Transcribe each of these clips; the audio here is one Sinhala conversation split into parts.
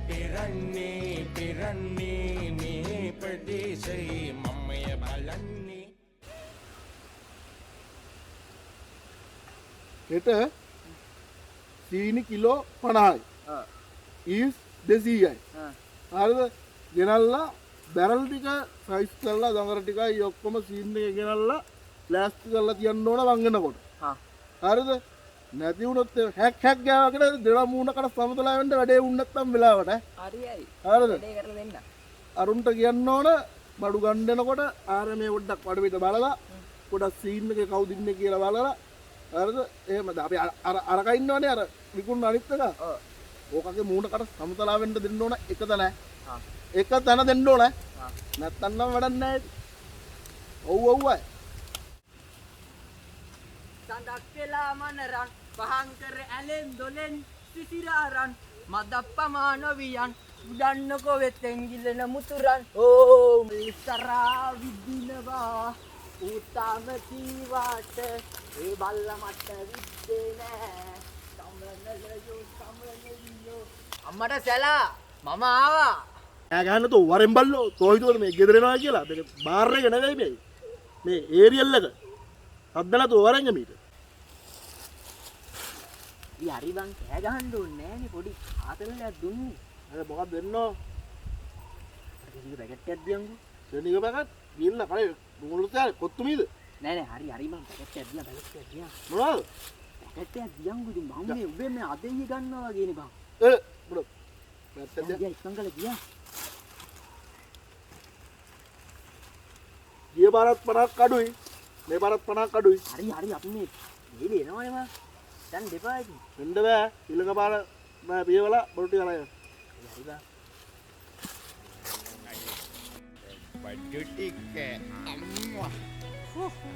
පෙරන්නේ මේ ප්‍රදේශයේ මමය බලන්නේ හෙට සීනි කිලෝ 50යි. ඊස් 200යි. හරිද? ගෙනල්ලා බැරල් ටික සයිස් කරලා දඟර ටිකයි ඔක්කොම සීන් එක ගෙනල්ලා ප්ලාස්ටික් කරලා තියන්න ඕන වංගනකොට. හරිද? නැති වුණොත් හැක් ගාවකට දෙන මූණකට සමතලා වෙන්න වැඩේ වුණ නැත්තම් වෙලාවට. හරියයි. හරිද? වැඩේ කරලා දෙන්න. අරුන්ට කියන්න ඕන බඩු ගන්නනකොට ආරමේ පොඩ්ඩක් වඩ පිට බලලා පොඩක් සීන් එකේ කවුද ඉන්නේ කියලා බලලා හරිද? එහෙමද? අපි අරක ඉන්නවනේ අර විකුණන අනිත් එක. ඕකගේ මූණකට සමතලා වෙන්න දෙන්න ඕන එක තැන. එක තැන දෙන්න ඕන. නැත්තම් නම් වැඩක් නැහැ. ඔව් ඔව්යි. සඳක් වෙලා මනරන් පහන් කර ඇලෙන් දොලෙන් සිසිරාරන් මදප්පමා නොවියන් උඩන්නකො වෙතෙන් ගිලෙන මුතුරන් ඕ මිතරා විදිනවා උතාම කීවාට ඒ බල්ල මට විද්දේ නෑ සමනලයෝ අම්මට සැලා මම ආවා ඈ ගහන්න තෝ වරෙන් බල්ලෝ තෝ හිතුවද මේ ගෙදර එනවා කියලා මේක බාර් එක නෙවෙයි මේ ඒරියල් එක හද්දලා තෝ වරෙන් ගමීට ඊ හරි බං කෑ ගහන්න ඕනේ නෑනේ පොඩි ආතලයක් දුන්නේ අර මොකක්ද දෙන්නෝ අර පැකට් එකක් දියන්කෝ දෙනික පැකට් ගිල්ල කලේ මොකද කොත්තු මීද නෑ හරි බං පැකට් එකක් දියන් මොනවද පැකට් එකක් දියන්කෝ ඉතින් මම මේ උඹේ මේ අදෙය ගන්නවා වගේනේ බං බ්‍රෝ පැත්තට ගියා ඉස්සංගල ගියා ගිය පාරත් 50ක් අඩුයි මේ පාරත් 50ක් අඩුයි හරි අපි මේ දෙලේ එනවනේ මං දැන් දෙපා ඉතින් වෙන්න බෑ ඊළඟ පාර මම පියවලා බොරු ටික අරගෙන හරි බං බඩු ටික අම්මා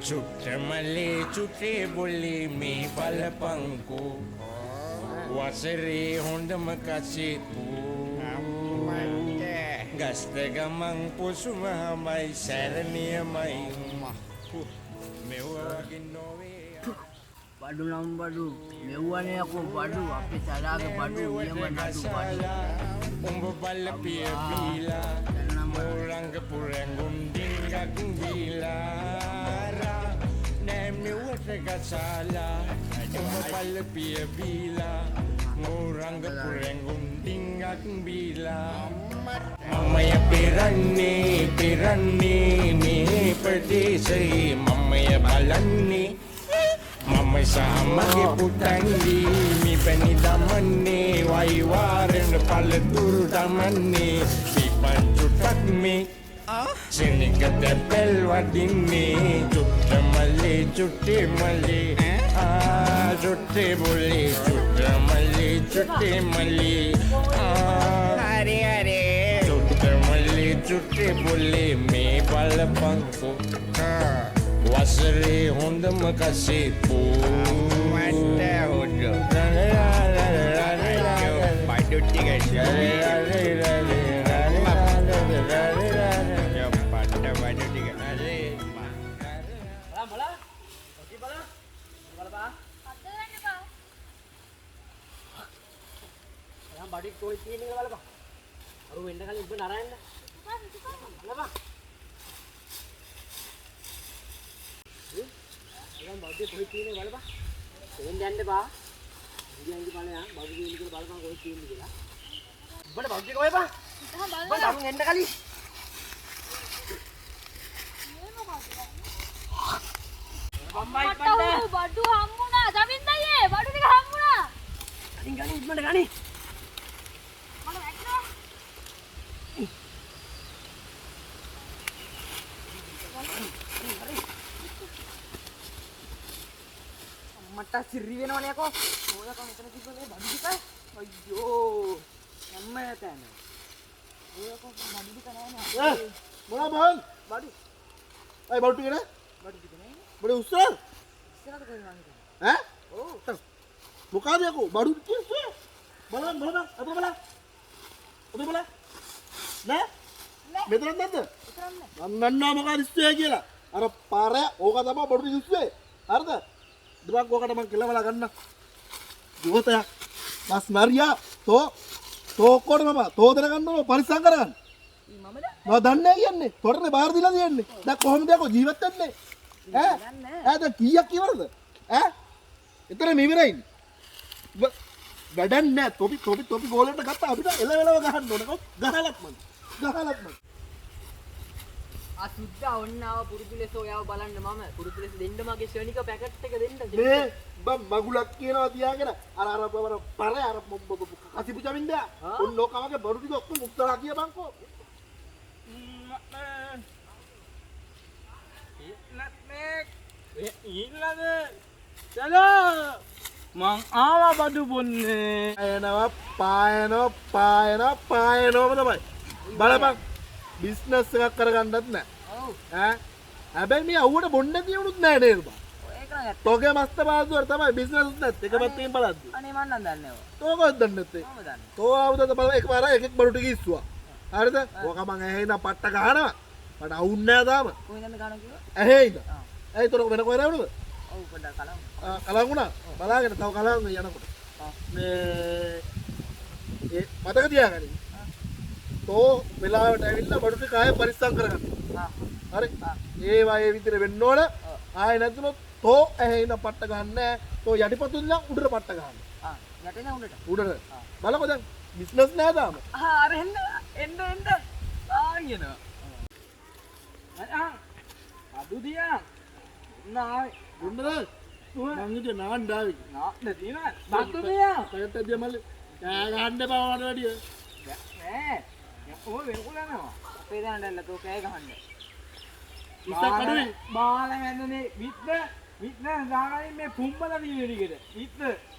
චුට්ටමලේ චුට්ටේ බොලේ මේ බලපංකෝ වසරේ හොඳම කසේපු ගස්ත ගමන් පොසුම හමයි සැරණියමයි මෙව්වගේ නොවේ බඩු නම් බඩු මෙව්වනේ අකෝ බඩු අපේ සලාගේ බඩු නියම නඩු බඩු උඹ බල්ල පිය බීලා මෝරංග පුරංගුන් ඩිංගක් බීලා නෑ මෙව්වට ගසාලා උඹ බල්ල පිය බීලා මෝරංග පුරංගුන් ඩිංගක් බීලා මමය පෙරන්නේ මේ ප්‍රදේශයේ මමය බලන්නේ මම සාමගේ පුතන්දී මිපැණි දමන්නේ වයිවාරෙන් පළතුරු දමන්නේ පිපන් චුට්ටක් මේ සෙනඟ දැපෙල් වදින්නේ චුට්ටමලේ චුට්ටේ මලේ චුට්ටේ බොලේ චුට්ටමලේ චුට්ටේ මලේ හරි චුට්ටමලේ චුට්ටේ බොලේ මේ බලපංකෝ වසරේ හොඳම කසේපු මට හොඩ බඩු ටික බඩේ කොයි තියෙන එක බලපන් අර වෙන්න කලින් ඉබ්බ නරයන්න බලපන් දැන් බඩේ කොයි තියෙන එක බලපන් එන්න යන්න බා ඉන්දියානු බලයා බඩු දෙන්න කියලා බලපන් කොයි තියෙන්නේ කියලා ඉබ්බට බඩේ කොයි බා බලන්න මම එන්න කලින් අම්මයි පණ්ඩ බඩු හම්බුණා ජමින් දයේ බඩු ටික හම්බුණා ගණි ඉබ්බට ගණි මට සිරි වෙනවනේ යකෝ ඕලකම මෙතන තිබ්බනේ බඩු ටික අයියෝ අම්ම නැතන ඕලකම බඩු ටික නෑ මොනවා බං බඩු අය බඩු ටික නෑ බඩු ටික නෑ බඩු උස්සලා ඉස්සරහට කොහෙන්ද ඈ ඔව් මොකද යකෝ බඩු ටික බලන්න අපේ බලන්න නෑ මෙතන නැද්ද මම නන්නා මොකද ඉස්සේ කියලා අර පාර ඕක තමයි බඩු ටික ඉස්සේ හරිද දෙයක් ඕකට මම කියලා බලා ගන්න ජීවිතයක් බස් මරියා තෝ තෝක්කොට මම තෝතර ගන්නවා පරිස්සම් කරගන්න. මමද? මම දන්නේ කියන්නේ. තොරනේ බාර දීලා තියන්නේ. දැන් කොහොමද යකෝ ජීවත් වෙන්නේ? ඈ? දැන් කීයක් ඉවරද? ඈ? එතන මිවිරයි. වැඩක් නෑ. තොපි ගෝලෙට ගත්තා අපිට එලවෙලව ගහන්න ඕනකො. ගහලත් මම. අසුද්ද ඔන්න ආව පුරුදු ලෙස ඔයාව බලන්න මම පුරුදු ලෙස දෙන්න මගේ ශනික පැකට් එක දෙන්න. මේ බම් මගුලක් කියනවා තියාගෙන අර පර අර කසිපු ජමින්දා ඔන්න ඕකමගේ බඩු ටික ඔක්කොම උත්තලා කියපන්කෝ. මං ආවා බඩු බොන්නේ. පායනවා තමයි. බලපන් බිස්නස් එකක් කරගන්නත් නෑ. ඔව්. ඈ හැබැයි මේ අවුවට බොන්න තියුණුත් නෑ නේද බං. ඒක නම් ඇත්ත. තෝගේ මස්ත බාදුවර තමයි බිස්නස් නැත් එක පැත්තකින් බලද්දි. අනේ මන් නම් දන්නේ ඔය. තෝකවත් දන්නේ නැත්තේ. මම දන්නේ. තෝ ආවුදද බල එකපාර එකෙක් බඩු ටික ඉස්සුවා. හරිද? ඕක මං ඇහේ ඉඳන් පට්ට ගහනවා. මට අවුන්නේ නෑ තාම. කොහෙන්ද මේ ගාන කිව්වා? ඇහේ ඉඳන්. ආ. ඇයි තොර වෙන කොහෙද වුණද? ඔව් පොඩ්ඩක් කලමු. කලන් වුණා. බලාගෙන තව කලන් යනකොට. මේ ඒ මතක තියාගන්න. තෝ වෙලාවට ඇවිල්ලා බඩු ටික ආයෙ පරිස්සම් කරගන්න. ආ. හරි. ඒ වගේ විදිහට වෙන්න ඕන. ආයෙ නැතුනොත් තෝ ඇහේ ඉඳන් පට්ට ගන්න නෑ. තෝ යටිපතුල් ඉඳන් උඩට පට්ට ගන්න. ආ. යටින් උඩට. උඩට. බලකෝ දැන් බිස්නස් නෑ තාම. ආ අර එන්න. ආගෙනවා. අඩු දියා. නායි. දුන්නද? මං ඉතින් නාන්න ආවේ. නාන්න දිනා. බඩු දියා. කයත් ඇද්දිය මල්ලි. කෑ ගහන්න එපා වඩ වැඩිය. නෑ. යකෝ වෙනකුලනවා. අපේ දාන්නන්න තෝ කෑ ගහන්න. ඉස්සක් කඩුවේ. බාල වැඳුනේ විත්න දානයි මේ පුම්බල දීවිදිකට.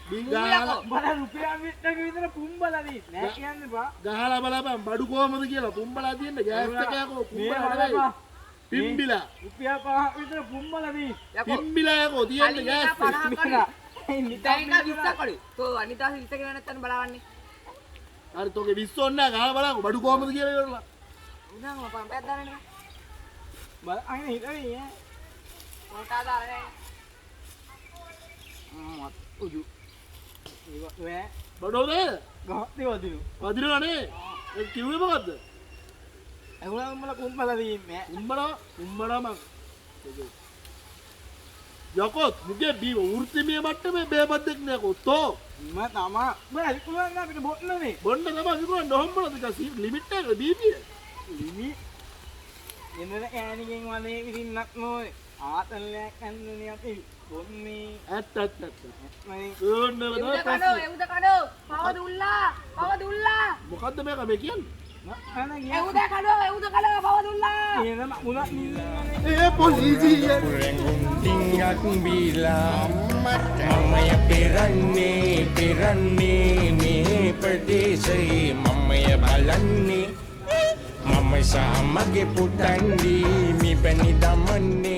විත්න ගහලා බල රුපියල් 20ක විතර පුම්බල දී. නෑ කියන්න බා. ගහලා බලපන් බඩු කොහමද කියලා පුම්බලා තියෙන ගෑස් එක යකෝ පුම්බලා නෙවෙයි. පිම්බිලා. රුපියල් 5ක් විතර පුම්බල දී. පිම්බිලා යකෝ තියන්නේ ගෑස් එක. නිතයින 20ක් කඩේ. තෝ අනිදාස 20 ක නැත්තන් බලවන්නේ. හරි තෝගේ 20 ඕනේ නැහැ ගහලා බලන්න බඩු කොහමද කියලා ඉවරලා. උනාම පම්පයක් දාන්නේ. බල අයින හිතන්නේ ඈ. මොකටද දාන්නේ? මත් උජු. වේ බඩෝ නේද? ගහත්තේ වදිනු. වදිනවනේ. ඒ කිව්වේ මොකද්ද? එහුණා මල පුම්බල දීන්නේ. උම්මනා මං. යකෝ මුගේ බී වෘත්තිමය මට්ටමේ බේබද්දෙක් නේ යකෝ තෝ. මම තමා බෑ කුලන්න අපිට බොන්නනේ. බොන්න තමයි විකුණන්න නොහම්බලද කසි ලිමිට් එක බීපිය. ලිමි එන්නද ඈනිගෙන් වනේ විදින්නක් නෝයි. ආතල්ලයක් යන්නේ අපි බොන්නේ. ඇත්ත මයි ඕන්න එවුද නේද කඩෝ එවුද කඩෝ. පව දුල්ලා. මොකද්ද මේක මේ කියන්නේ? අන ගියා. එවුද කඩෝ පව දුල්ලා. එනම මුලක් නිල්ලන්නේ. ඒ පොලිසිය ටිංගක් බීලා මමය පෙරන්නේ මේ ප්‍රදේශයේ මමය බලන්නේ මම සමගේ පුතන්දී මිපැණි දමන්නේ